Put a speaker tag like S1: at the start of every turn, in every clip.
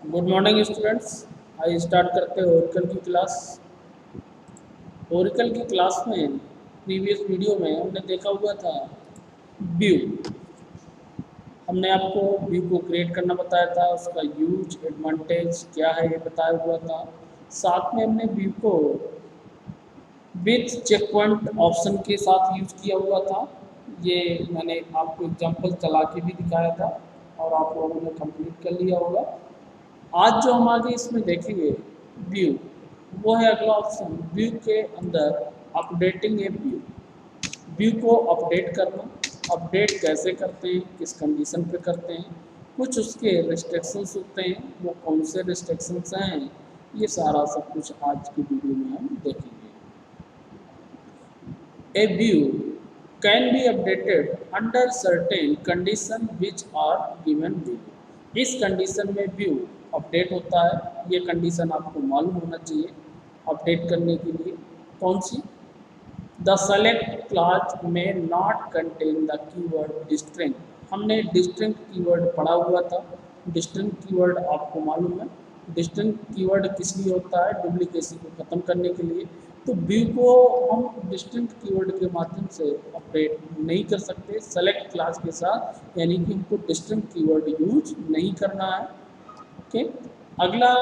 S1: Good morning students. आइए start करते हैं ओरिकल की क्लास। ओरिकल की क्लास में प्रीवियस वीडियो में हमने देखा हुआ था व्यू। हमने आपको व्यू को क्रिएट करना बताया था, उसका यूज एडवांटेज क्या है ये बताया हुआ था। साथ में हमने व्यू को विथ चेक पॉइंट ऑप्शन के साथ यूज किया हुआ था। ये मैंने आपको एग्जांपल चला के भी दिखाया था और आप लोगों ने कंप्लीट कर लिया होगा। आज जो हम आगे इसमें देखेंगे व्यू, वो है अगला ऑप्शन व्यू के अंदर अपडेटिंग ए व्यू। व्यू को अपडेट करना, अपडेट कैसे करते हैं, किस कंडीशन पे करते हैं, कुछ उसके रिस्ट्रिक्शंस होते हैं, वो कौन से रिस्ट्रिक्शंस हैं, ये सारा सब कुछ आज की वीडियो में हम देखेंगे। A view can be updated under certain condition which are given below. इस कंडीशन में व्यू अपडेट होता है, ये कंडीशन आपको मालूम होना चाहिए अपडेट करने के लिए। कौन सी? द सेलेक्ट क्लॉज में नॉट कंटेन द कीवर्ड डिस्ट्रिंग। हमने डिस्ट्रिंग कीवर्ड पढ़ा हुआ था। डिस्ट्रिंग कीवर्ड आपको मालूम है, डिस्टिंग कीवर्ड किस लिए होता है? डुप्लीकेसी को ख़त्म करने के लिए। तो व्यू को हम डिस्टिंग कीवर्ड के माध्यम से अपडेट नहीं कर सकते सेलेक्ट क्लास के साथ, यानी कि हमको डिस्टिंग कीवर्ड यूज नहीं करना है। ओके, अगला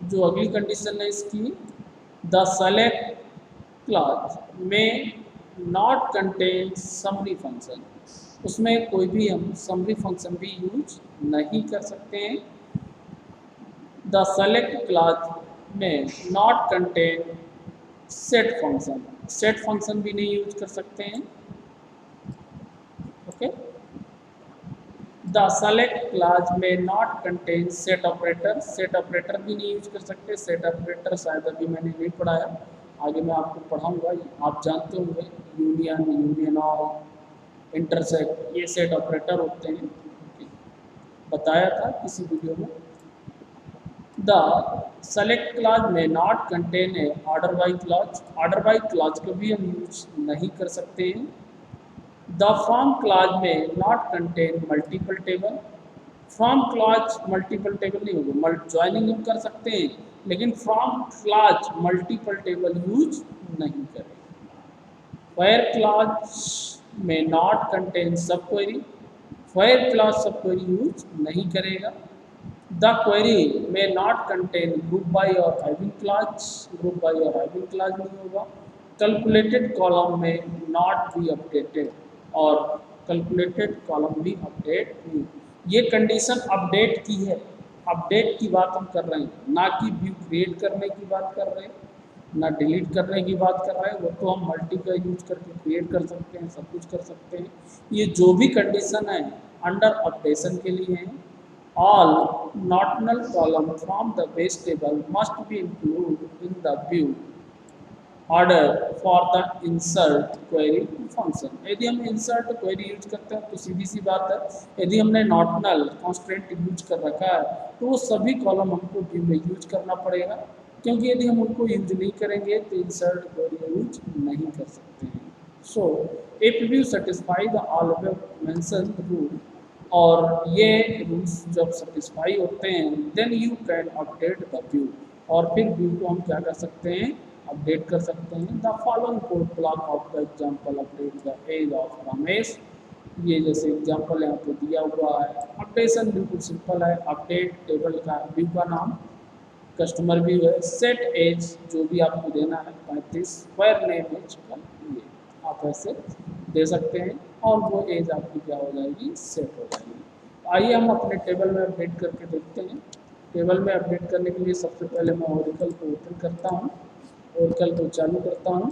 S1: जो अगली कंडीशन है इसकी, द सेलेक्ट क्लास में नॉट कंटेन समरी फंक्शन। उसमें कोई भी हम समरी फंक्शन भी यूज नहीं कर सकते हैं। द सेलेक्ट क्लास में not contain set function, set function भी नहीं यूज कर सकते हैं। ओके, द सेलेक्ट क्लास में not contain set operator, set operator भी नहीं यूज कर सकते। सेट ऑपरेटर शायद अभी मैंने नहीं पढ़ाया, आगे मैं आपको पढ़ाऊंगा, आप जानते होंगे यूनियन, यूनियन ऑफ, इंटरसेक्ट, ये सेट ऑपरेटर होते हैं। बताया था किसी वीडियो में। द सेलेक्ट क्लॉज में not contain a order by clause, order by clause को भी हम यूज नहीं कर सकते हैं। द फ्रॉम क्लॉज में not contain multiple table, from clause multiple table नहीं होगा, ज्वाइनिंग हम कर सकते हैं लेकिन from clause multiple table use नहीं करें। वेयर क्लॉज में नॉट कंटेन सब क्वेरी, वेयर क्लॉज सब क्वेरी यूज नहीं करेगा। द क्वेरी में नॉट कंटेन ग्रुप बाय और हाइविंग क्लॉज, ग्रुप बाय और हाइविंग क्लॉज नहीं होगा। कैलकुलेटेड कॉलम में नॉट बी अपडेटेड, और कैलकुलेटेड कॉलम भी अपडेट नहीं। ये कंडीशन अपडेट की है, अपडेट की बात हम कर रहे हैं, ना कि व्यू क्रिएट करने की बात कर रहे हैं, ना डिलीट करने की बात कर रहे हैं। वो तो हम मल्टी का यूज करके क्रिएट कर सकते हैं, सब कुछ कर सकते हैं। ये जो भी कंडीशन है अंडर अपडेशन के लिए है। All not null column from the base table must be included in the view order for the insert query function। यदि हम insert query यूज करते हैं तो सीधी सी बात है, यदि हमने not null constraint यूज कर रखा है तो वो सभी कॉलम हमको व्यू में यूज करना पड़ेगा, क्योंकि यदि हम उनको यूज नहीं करेंगे तो insert query यूज नहीं कर सकते हैं। सो if view satisfy the all above mentioned rule, और ये रूल्स जब सेटिस्फाई होते हैं then you can update the view, और फिर व्यू को हम क्या कर सकते हैं? अपडेट कर सकते हैं। The following code block of the example update the age of Ramesh, ये जैसे एग्जांपल यहाँ पे दिया हुआ है। अपडेशन बिल्कुल सिंपल है, अपडेट टेबल का व्यू का नाम, कस्टमर व्यू है, सेट एज जो भी आपको देना है 35, वेयर नेम एज का ये आप ऐसे दे सकते हैं और वो एज आपकी क्या हो जाएगी? सेट हो जाएगी। आइए हम अपने टेबल में अपडेट करके देखते हैं। टेबल में अपडेट करने के लिए सबसे पहले मैं ओरेकल को ओपन करता हूँ, ओरेकल को चालू करता हूँ।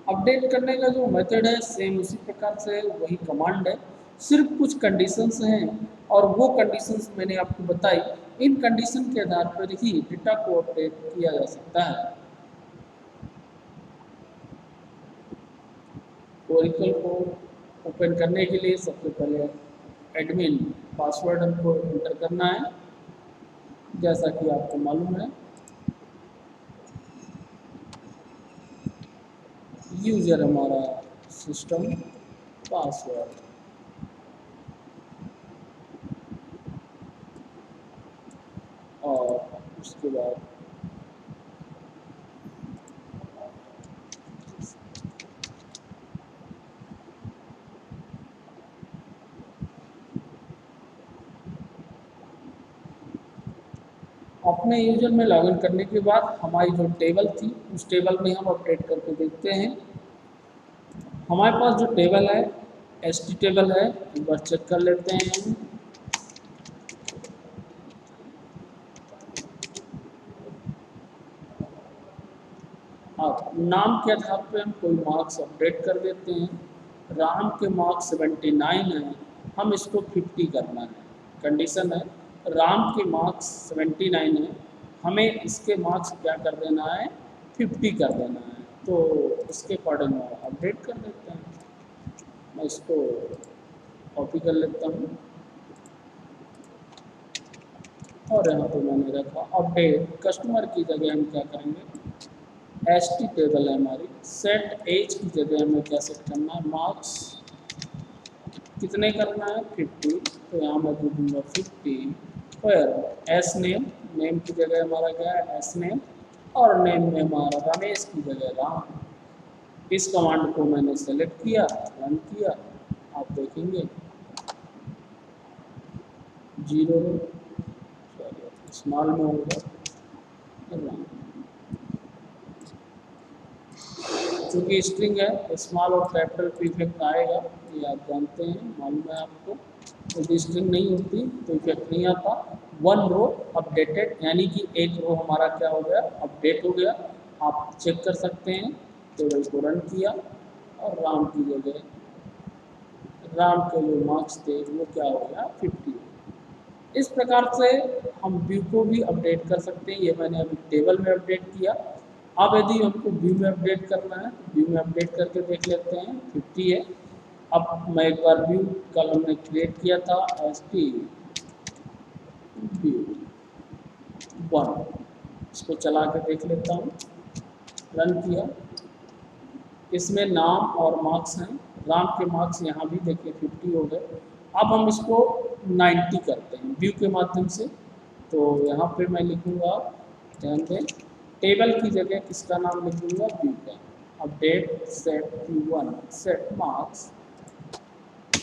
S1: अपडेट करने का जो मेथड है सेम उसी प्रकार से वही कमांड है, सिर्फ कुछ कंडीशंस हैं और वो कंडीशंस मैंने आपको बताई। इन कंडीशन के आधार पर ही डेटा को अपडेट किया जा सकता है। ओरेकल को ओपन करने के लिए सबसे पहले एडमिन पासवर्ड हमको एंटर करना है, जैसा कि आपको मालूम है यूजर हमारा सिस्टम पासवर्ड। उसके बाद अपने यूजर में लॉगिन करने के बाद हमारी जो टेबल थी उस टेबल में हम अपडेट करके देखते हैं। हमारे पास जो टेबल है एस टी टेबल है, एक बार चेक कर लेते हैं हम। अब नाम के आधार पे हम कोई मार्क्स अपडेट कर देते हैं। राम के मार्क्स 79 है, हम इसको 50 करना है। कंडीशन है राम के मार्क्स 79 है, हमें इसके मार्क्स क्या कर देना है, 50 कर देना है। तो इसके अकॉर्डिंग अपडेट कर देते हैं। मैं इसको कॉपी कर लेता हूँ और यहाँ पे मैंने रखा अपडेट। कस्टमर की जगह हम क्या करेंगे, एस टी टेबल है हमारी, सेट एज की जगह हमें क्या सेट करना है, मार्क्स कितने करना है, 50। तो यहाँ मैं दे दूँगा 50। फिर एस नेम, नेम की जगह हमारा क्या है, एस नेम, और नेम में हमारा रमेश की जगह राम। इस कमांड को मैंने सेलेक्ट किया, रन किया, आप देखेंगे 0 स्मॉल में होगा राम। चूँकि स्ट्रिंग है स्मॉल और कैपिटल पे इफेक्ट आएगा, ये आप जानते हैं, मालूम है आपको। यदि स्ट्रिंग नहीं होती तो इफेक्ट नहीं आता। 1 रो अपडेटेड, यानी कि एक रो हमारा क्या हो गया, अपडेट हो गया। आप चेक कर सकते हैं, टेबल को रन किया और राम की जगह राम के जो मार्क्स थे वो क्या हो गया, 50। इस प्रकार से हम व्यू को भी अपडेट कर सकते हैं। ये मैंने अभी टेबल में अपडेट किया। अब यदि हमको व्यू में अपडेट करना है तो व्यू में अपडेट करके देख लेते हैं, 50 है। अब मैं एक बार व्यू कॉलम में क्रिएट किया था, एस टी व्यू 1, इसको चला के देख लेता हूँ, रन किया। इसमें नाम और मार्क्स हैं, राम के मार्क्स यहाँ भी देखिए 50 हो गए। अब हम इसको 90 करते हैं व्यू के माध्यम से। तो यहाँ पे मैं लिखूँगा, ध्यान दें, टेबल की जगह किसका नाम लिखूँगा, व्यू का। Update set view 1 set marks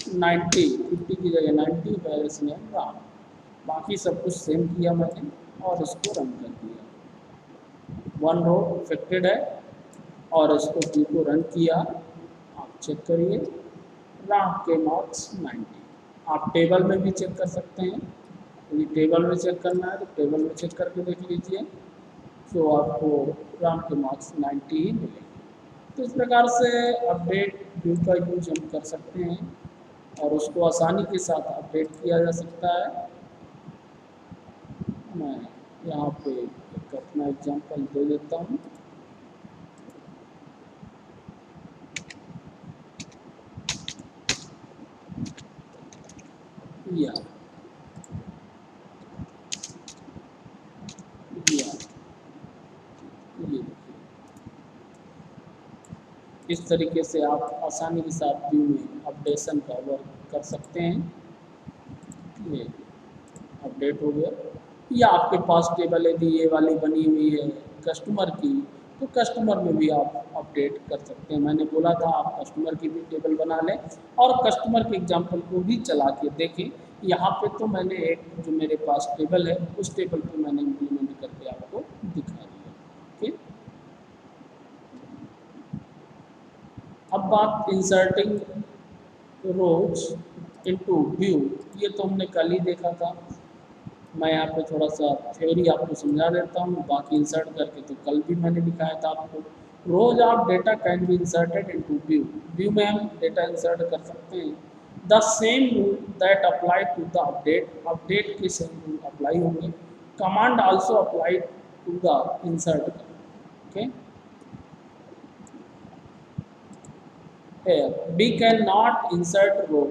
S1: 90, 50 की जगह 90, वैल्यूज में राम। बाकी सब कुछ सेम किया मैंने और इसको रन कर दिया। 1 रो इफेक्टेड है और इसको व्यू को रन किया, आप चेक करिए राम के मार्क्स 90। आप टेबल में भी चेक कर सकते हैं, यदि टेबल में चेक करना है तो टेबल में चेक करके देख लीजिए, तो आपको राम के मार्क्स 90 ही मिलेंगे। तो इस प्रकार से अपडेट व्यू का यूज हम कर सकते हैं और उसको आसानी के साथ अपडेट किया जा सकता है। मैं यहाँ पे एक अपना एग्जांपल दे देता हूँ। या ये इस तरीके से आप आसानी के साथ व्यू में अपडेशन का वर्क कर सकते हैं। ये अपडेट हो गया। या आपके पास टेबल यदि ये वाली बनी हुई है कस्टमर की, तो कस्टमर में भी आप अपडेट कर सकते हैं। मैंने बोला था आप कस्टमर की भी टेबल बना लें और कस्टमर के एग्जांपल को भी चला के देखें। यहाँ पे तो मैंने एक जो मेरे पास टेबल है उस टेबल पे मैंने इम्प्लीमेंट करके आपको दिखा दिया। ठीक, अब बात इंसर्टिंग रोज इनटू व्यू, ये तो हमने कल ही देखा था। मैं यहाँ पे थोड़ा सा थ्योरी आपको समझा देता हूँ, बाकी इंसर्ट करके तो कल भी मैंने दिखाया था आपको। Rows of data can be inserted into view, view में हम डेटा इंसर्ट कर सकते हैं। The same rule that apply to the update, update के सेम रूल अप्लाई होंगे। Command also apply to the insert. Okay, here we cannot insert row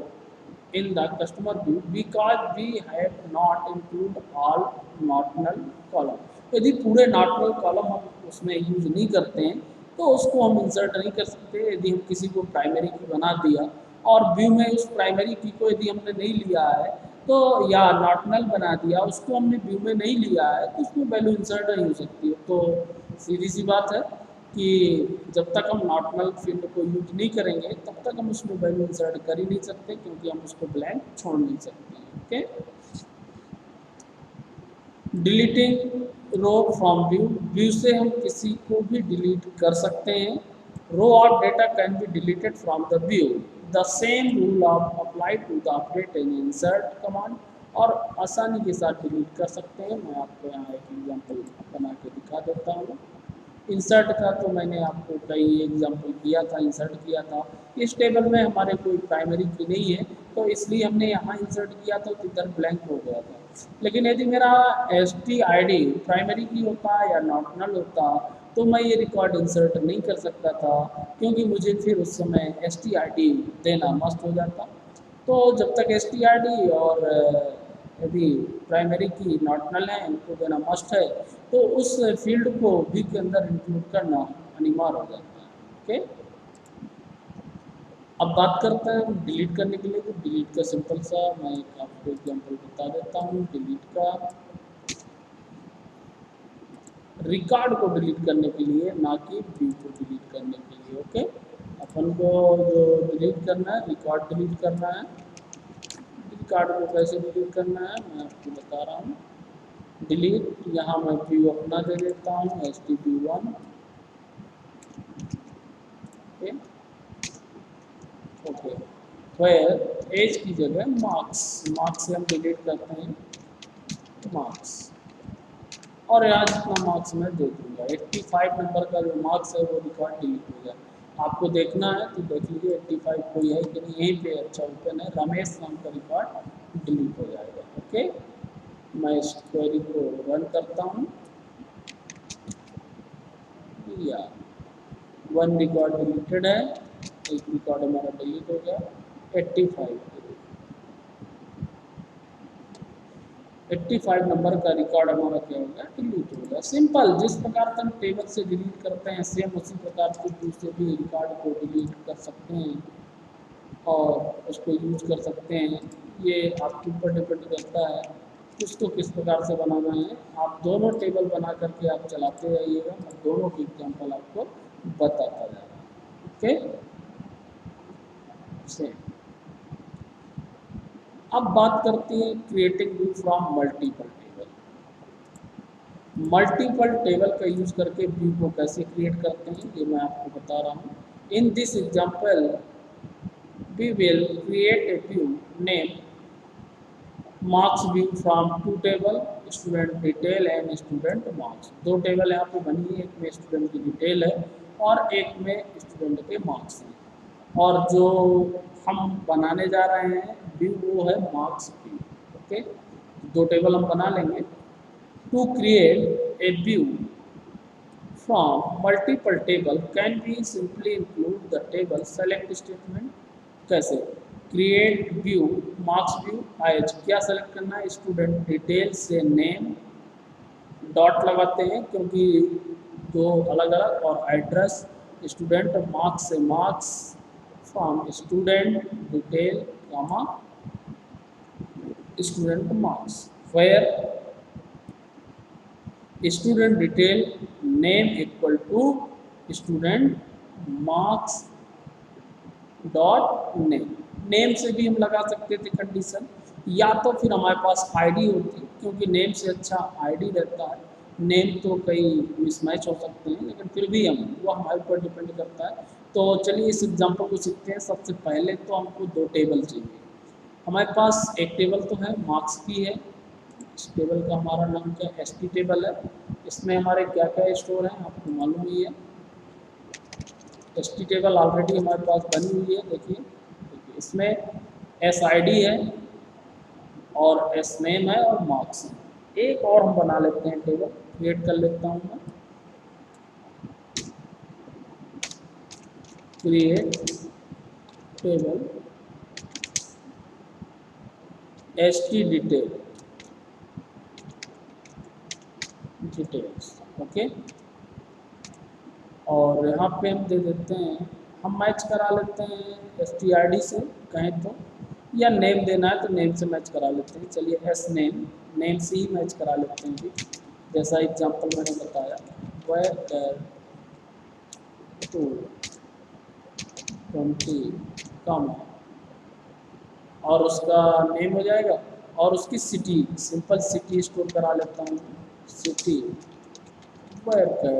S1: in the customer view because we have not include all not null column। यदि पूरे not null column हम उसमें use नहीं करते हैं तो उसको हम इंसर्ट नहीं कर सकते। यदि हम किसी को प्राइमरी की बना दिया और व्यू में उस प्राइमरी की को यदि हमने नहीं लिया है तो या नॉट नल बना दिया, उसको हमने व्यू में नहीं लिया है तो उसमें वैल्यू इंसर्ट नहीं हो सकती है। तो सीधी सी बात है कि जब तक हम नॉट नल फील्ड को यूज नहीं करेंगे तब तक हम उसमें वैल्यू इंसर्ट कर ही नहीं सकते, क्योंकि हम उसको ब्लैंक छोड़ नहीं सकते। Okay, deleting row from view, view से हम किसी को भी डिलीट कर सकते हैं। Row of data can be deleted from the view, the same rule of apply to the update in insert command, और आसानी के साथ डिलीट कर सकते हैं। मैं आपको यहाँ एक एग्जांपल बना के दिखा देता हूँ। इंसर्ट का तो मैंने आपको कई एग्जांपल किया था, इंसर्ट किया था। इस टेबल में हमारे कोई प्राइमरी की नहीं है, तो इसलिए हमने यहाँ इंसर्ट किया था तो इधर ब्लैंक हो गया था। लेकिन यदि मेरा STID प्राइमरी की होता या नॉट नल होता तो मैं ये रिकॉर्ड इंसर्ट नहीं कर सकता था, क्योंकि मुझे फिर उस समय STID देना मस्ट हो जाता। तो जब तक STID और यदि प्राइमरी की नॉट नल है इनको देना मस्ट है, तो उस फील्ड को भी के अंदर इंक्लूड करना अनिवार्य हो जाता है। ओके, अब बात करते हैं डिलीट करने के लिए। तो डिलीट का सिंपल सा मैं एक आपको एग्जांपल बता देता हूँ। डिलीट का रिकॉर्ड को डिलीट करने के लिए, ना कि व्यू को डिलीट करने के लिए। ओके, अपन को जो डिलीट करना है, रिकॉर्ड डिलीट करना है। रिकॉर्ड को कैसे डिलीट करना है मैं आपको बता रहा हूँ। डिलीट, यहाँ मैं व्यू अपना दे देता हूँ HTTP1। Okay okay, where as की जगह मार्क्स, मार्क्स से हम डिलीट करते हैं मार्क्स, और यहाँ जितना मार्क्स मैं दे दूँगा 85 नंबर का जो मार्क्स है वो रिकॉर्ड डिलीट हो जाए। आपको देखना है तो देख लीजिए 85 कोई है कि नहीं, यहीं पे अच्छा ओपन है, रमेश नाम का रिकॉर्ड डिलीट हो जाएगा। ओके, मैं इस क्वेरी को रन करता हूँ। या वन रिकॉर्ड डिलीटेड है, एक रिकॉर्ड हमारा डिलीट हो गया 85। 85 नंबर का रिकॉर्ड हमारा क्या हो गया, डिलीट हो गया। सिंपल, जिस प्रकार से हम टेबल से डिलीट करते हैं सेम उसी प्रकार से दूसरे भी रिकॉर्ड को डिलीट कर सकते हैं और उसको यूज कर सकते हैं। ये आपके ऊपर डिपेंड करता है किसको किस प्रकार से बनाना है। आप दोनों टेबल बना करके आप चलाते रहिएगा, मैं दोनों की एग्जाम्पल आपको बताता जा रहा हूँ। Okay, same. अब बात करते हैं creating view from multiple table. Multiple table का यूज करके व्यू को कैसे क्रिएट करते हैं ये मैं आपको बता रहा हूँ। In this example we will create a view named marks view from two table, student detail and student marks। दो टेबल यहाँ पे बनी है, एक में स्टूडेंट की डिटेल है और एक में स्टूडेंट के मार्क्स हैं। और जो हम बनाने जा रहे हैं व्यू वो है मार्क्स व्यू। ओके, दो टेबल हम बना लेंगे। To create a view from multiple table can be simply include the table select statement। कैसे create view marks view as, क्या सेलेक्ट करना है, स्टूडेंट डिटेल से नेम, डॉट लगाते हैं क्योंकि दो अलग अलग, और एड्रेस स्टूडेंट मार्क्स से marks, from student detail comma student marks, where student detail name equal to student marks dot name. Name से भी हम लगा सकते थे कंडीशन, या तो फिर हमारे पास आईडी होती, क्योंकि नेम से अच्छा आईडी रहता है। नेम तो कई मिसमैच हो सकते हैं, लेकिन फिर भी हम वो हमारे ऊपर डिपेंड करता है। तो चलिए इस एग्जाम्पल को सीखते हैं। सबसे पहले तो हमको दो टेबल चाहिए। हमारे पास एक टेबल तो है मार्क्स की है, इस टेबल का हमारा नाम क्या ST टेबल है। इसमें हमारे क्या क्या स्टोर हैं आपको मालूम ही है। ST टेबल ऑलरेडी हमारे पास बनी हुई है। देखिए इसमें SID है और SNAME है और मार्क्स है। एक और हम बना लेते हैं, टेबल क्रिएट कर लेता हूँ मैं। Create table ST details. Okay, और यहाँ पे हम दे देते हैं, हम मैच करा लेते हैं STID से कहें तो। या नेम देना है तो नेम से मैच करा लेते हैं। चलिए एस नेम, नेम से ही मैच करा लेते हैं। अभी जैसा एग्जांपल मैंने बताया, वेयर 220 कम, और उसका नेम हो जाएगा, और उसकी सिटी, सिंपल सिटी स्टोर करा लेता हूँ, सिटी वेयर 2।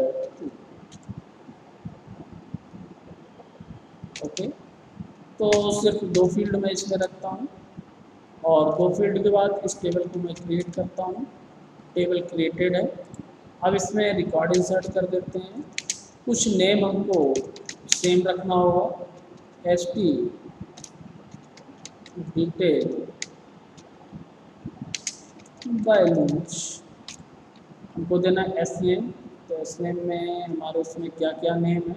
S1: ओके, तो सिर्फ 2 फील्ड मैं इसमें रखता हूँ, और 2 फील्ड के बाद इस टेबल को मैं क्रिएट करता हूँ। टेबल क्रिएटेड है। अब इसमें रिकॉर्ड इंसर्ट कर देते हैं। कुछ नेम हमको सेम रखना होगा, एस टी डिटेल वैल्यूज हमको देना है एस नेम। तो एस नेम में हमारे उसमें क्या क्या नेम है,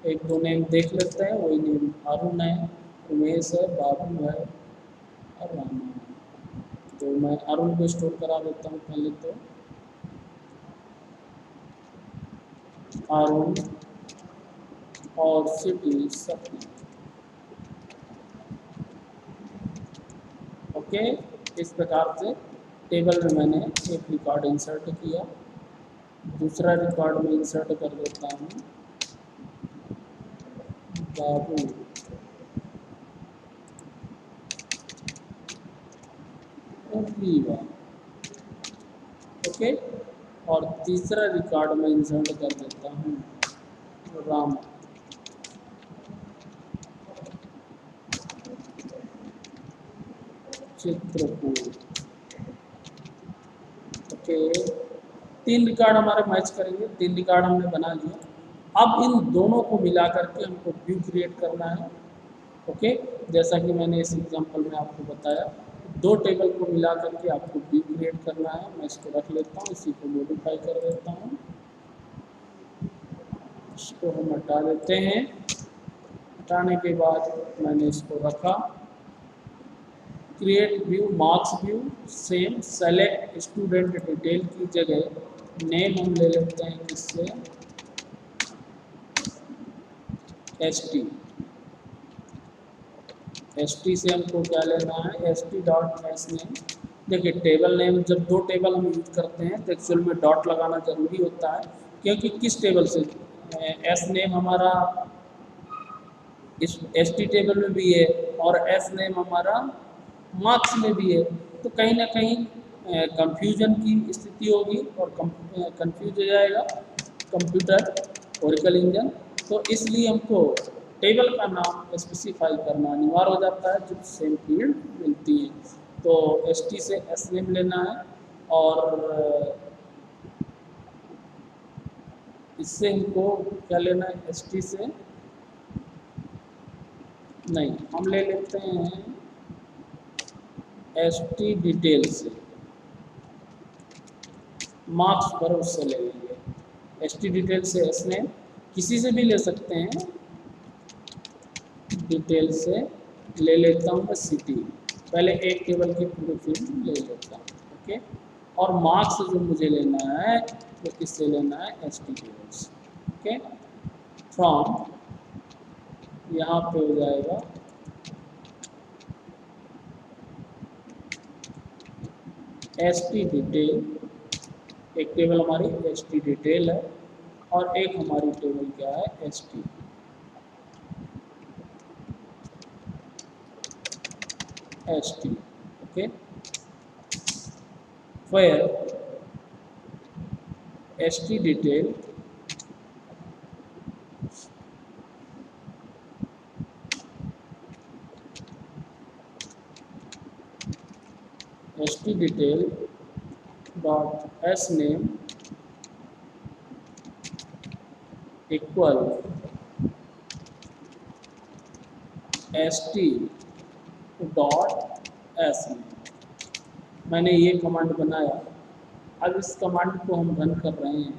S1: एक दो नेम देख लेते हैं। वही नेम अरुण है, उमेश है, बाबू है और रामा है। तो मैं अरुण को स्टोर करा देता हूँ पहले। तो अरुण और सिटी सपना। ओके, इस प्रकार से टेबल में मैंने एक रिकॉर्ड इंसर्ट किया। दूसरा रिकॉर्ड में इंसर्ट कर देता हूँ बाबू और रीवा। ओके, और तीसरा रिकॉर्ड में इंसर्ट कर देता हूँ राम चित्रकूट। ओके, 3 रिकॉर्ड हमारे मैच करेंगे। 3 रिकॉर्ड हमने बना लिया। अब इन दोनों को मिला करके हमको व्यू क्रिएट करना है। ओके, जैसा कि मैंने इस एग्जांपल में आपको बताया, 2 टेबल को मिला करके आपको व्यू क्रिएट करना है। मैं इसको रख लेता हूँ, इसी को मॉडिफाई कर देता हूँ। इसको हम हटा देते हैं। हटाने के बाद मैंने इसको रखा। Create view, marks view same, select student detail की जगह नेम हम ले लेते हैं किससे, एस टी से हमको क्या लेना है, S T dot S name. देखिए टेबल नेम, जब 2 टेबल हम यूज करते हैं तो एक्चुअल में डॉट लगाना ज़रूरी होता है, क्योंकि किस टेबल से, एस नेम हमारा इस एस टी टेबल में भी है और एस नेम हमारा मार्क्स में भी है। तो कहीं ना कहीं कंफ्यूजन की स्थिति होगी और कंफ्यूज हो जाएगा कंप्यूटर, ओरेकल इंजन। तो इसलिए हमको टेबल का नाम स्पेसिफाई करना अनिवार्य हो जाता है जब सेम फील्ड मिलती है। तो एस टी से एस नेम लेना है, और इससे हमको क्या लेना है, एस टी से नहीं, हम ले लेते हैं एस टी डिटेल से, मार्क्स पर उससे ले लेंगे। एस टी डिटेल से एस नेम, किसी से भी ले सकते हैं, डिटेल से ले लेता हूँ मैं सिटी। पहले एक टेबल की पूरी फील्ड ले लेता हूँ। ओके, और मार्क्स जो मुझे लेना है वो किससे लेना है, एस टी टेबल से। ओके, फ्रॉम यहाँ पे हो जाएगा एस टी डिटेल। एक टेबल हमारी एस टी डिटेल है और एक हमारी टेबल क्या है, S T okay, where S T detail dot s name equal st dot S name। मैंने ये कमांड बनाया। अब इस कमांड को हम रन कर रहे हैं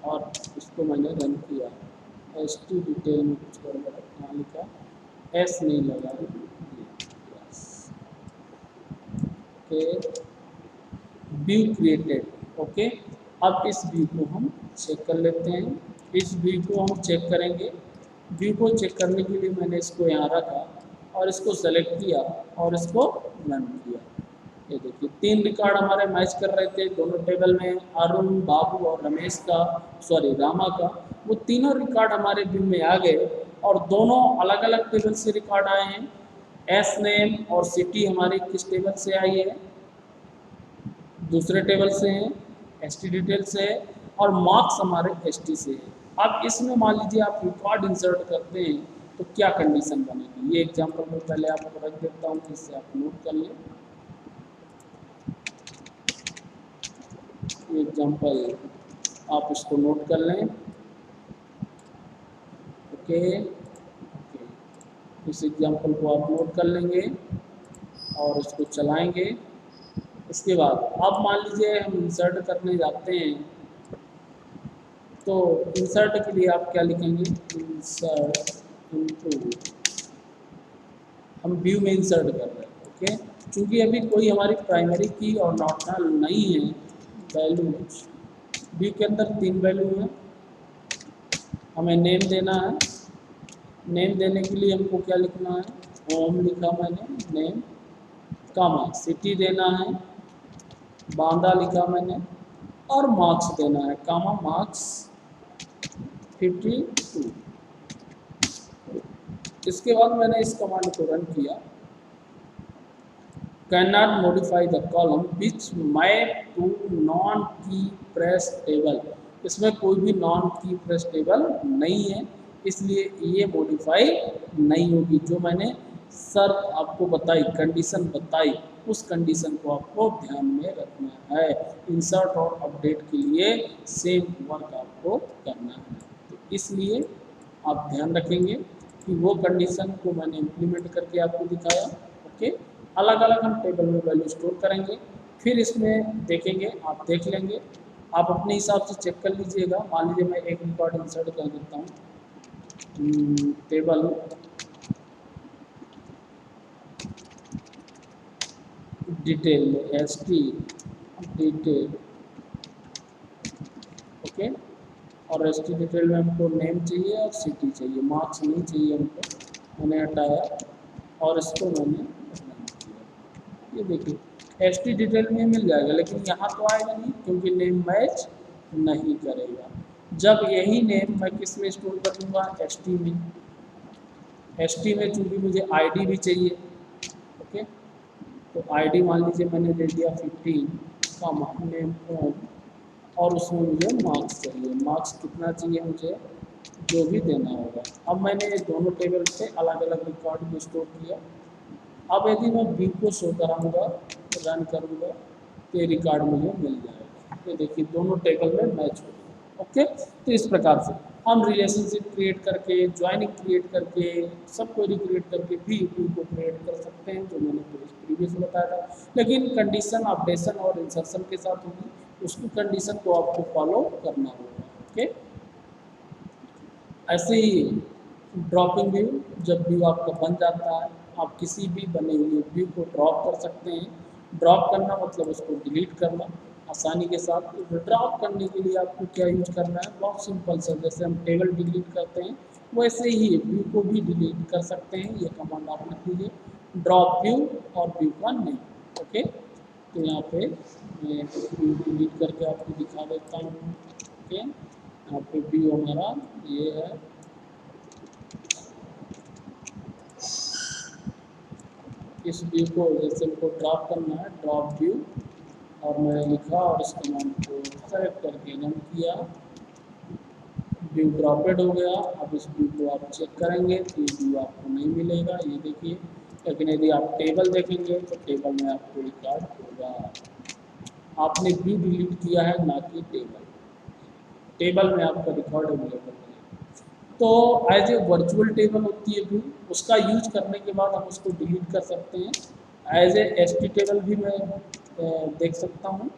S1: और इसको मैंने रन किया। एस टी डिटेल में कुछ गड़बड़ कहाँ लिखा, एस नहीं लगा। Okay, view created. ओके, अब इस व्यू को हम चेक कर लेते हैं। इस व्यू को हम चेक करेंगे। व्यू को चेक करने के लिए मैंने इसको यहाँ रखा और इसको सेलेक्ट किया और इसको रन किया। ये देखिए 3 रिकॉर्ड हमारे मैच कर रहे थे दोनों टेबल में, अरुण, बाबू और रमेश का, सॉरी रामा का। वो तीनों रिकॉर्ड हमारे व्यू में आ गए और दोनों अलग अलग टेबल से रिकॉर्ड आए हैं। एस नेम और सिटी हमारी किस टेबल से आई है, दूसरे टेबल से हैं, एस टी डिटेल से है, और मार्क्स हमारे एस टी से है। अब इसमें मान लीजिए आप रिकॉर्ड इंसर्ट करते हैं तो क्या कंडीशन बनेगी, ये एग्जांपल मैं पहले आपको रख देता हूँ, इससे आप नोट कर लें। ये एग्जांपल आप इसको नोट कर लें। ओके ओके, इस एग्जांपल को आप नोट कर लेंगे और इसको चलाएंगे। इसके बाद अब मान लीजिए हम इंसर्ट करने जाते हैं, तो इंसर्ट के लिए आप क्या लिखेंगे, इंसर्ट इनटू, हम व्यू में इंसर्ट कर रहे हैं। ओके, चूंकि अभी कोई हमारी प्राइमरी की और नॉट नल नहीं है, वैल्यूज व्यू के अंदर 3 वैल्यू है, हमें नेम देना है। नेम देने के लिए हमको क्या लिखना है, होम लिखा मैंने, नेम, कामा, सिटी देना है, बांदा लिखा मैंने, और मार्क्स देना है, कामा मार्क्स 52। इसके बाद मैंने इस कमांड को रन किया, can not modify the column which map to non key press table. इसमें कोई भी नॉन की प्रेस टेबल नहीं है, इसलिए ये मॉडिफाई नहीं होगी। जो मैंने शर्त आपको बताई, कंडीशन बताई, उस कंडीशन को आपको ध्यान में रखना है। इंसर्ट और अपडेट के लिए सेम वर्क आपको करना है, तो इसलिए आप ध्यान रखेंगे कि वो कंडीशन को मैंने इम्प्लीमेंट करके आपको दिखाया। ओके, अलग अलग हम टेबल में वैल्यू स्टोर करेंगे, फिर इसमें देखेंगे, आप देख लेंगे, आप अपने हिसाब से चेक कर लीजिएगा। मान लीजिए मैं एक रिकॉर्ड इंसर्ट कर देता हूँ, table detail, S T detail, okay, और एस टी डिटेल में हमको नेम चाहिए और सिटी चाहिए, मार्क्स नहीं चाहिए हमको, मैंने हटाया और इसको मैंने रन किया। ये देखिए एस टी डिटेल में मिल जाएगा, लेकिन यहाँ तो आएगा नहीं क्योंकि नेम मैच नहीं करेगा। जब यही नेम मैं किस में स्टोर कर दूँगा, एस टी में। एस टी में चूँकि मुझे आई डी भी चाहिए, ओके, तो आईडी मान लीजिए मैंने दे दिया 15 का नेम होम, और उसमें मुझे मार्क्स चाहिए। मार्क्स कितना चाहिए मुझे, जो भी देना होगा। अब मैंने ये दोनों टेबल से अलग अलग रिकॉर्ड को स्टोर किया। अब यदि मैं बी को शो कराऊंगा, रन करूंगा, तो ये रिकॉर्ड मुझे मिल जाएगा। ये देखिए दोनों टेबल में मैच हो गए। ओके, तो इस प्रकार से हम रिलेशनशिप क्रिएट करके, ज्वाइनिंग क्रिएट करके, सब क्वेरी क्रिएट करके भी व्यू को क्रिएट कर सकते हैं, जो मैंने प्रीवियस बताया था। लेकिन कंडीशन अपडेशन और इंसर्शन के साथ होगी, उसकी कंडीशन को आपको फॉलो करना होगा। ओके, ऐसे ही ड्रॉपिंग व्यू, जब व्यू आपका बन जाता है, आप किसी भी बने हुए व्यू को ड्रॉप कर सकते हैं। ड्रॉप करना मतलब उसको डिलीट करना आसानी के साथ। ड्रॉप करने के लिए आपको क्या यूज करना है, बहुत सिंपल सा, जैसे हम टेबल डिलीट करते हैं वैसे ही व्यू को भी डिलीट कर सकते हैं। ये कमांड आप लिख लीजिए, ड्रॉप व्यू और व्यू का नेम। ओके, तो यहाँ पे मैं व्यू डिलीट करके आपको दिखा देता हूँ। ओके, यहाँ पे व्यू हमारा ये है, इस व्यू को जैसे हमको ड्रॉप करना है, ड्रॉप व्यू, और मैंने लिखा और इस कमांड को सेलेक्ट करके रन किया, व्यू ड्रॉपेड हो गया। अब इस व्यू को आप चेक करेंगे तो ये व्यू आपको नहीं मिलेगा, ये देखिए। लेकिन यदि आप टेबल देखेंगे तो टेबल में आपको रिकॉर्ड होगा। आपने व्यू डिलीट किया है, ना कि टेबल। टेबल में आपका रिकॉर्ड अवेलेबल है। तो एज ए वर्चुअल टेबल होती है व्यू, उसका यूज करने के बाद हम उसको डिलीट कर सकते हैं। As A S T table भी मैं देख सकता हूँ,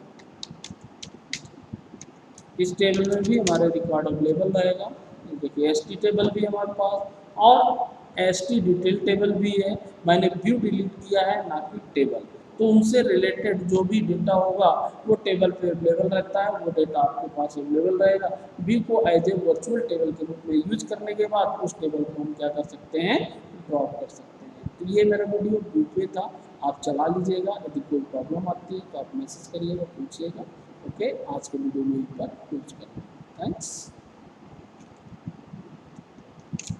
S1: इस टेबल में भी हमारे रिकॉर्ड अवेलेबल रहेगा। देखिए एस टी टेबल भी हमारे पास, और एस टी डिटेल टेबल भी है। मैंने व्यू डिलीट किया है, ना कि टेबल, तो उनसे रिलेटेड जो भी डेटा होगा वो टेबल पे अवेलेबल रहता है, वो डेटा आपके पास अवेलेबल रहेगा। व्यू को एज ए वर्चुअल टेबल के रूप में यूज करने के बाद उस टेबल को हम क्या कर सकते हैं, ड्रॉप कर सकते हैं। तो ये मेरा वीडियो गेटवे था, आप चला लीजिएगा। यदि कोई प्रॉब्लम आती है तो आप मैसेज करिएगा, पूछिएगा। ओके, आज के वीडियो में एक बार क्लोज करते हैं। थैंक्स।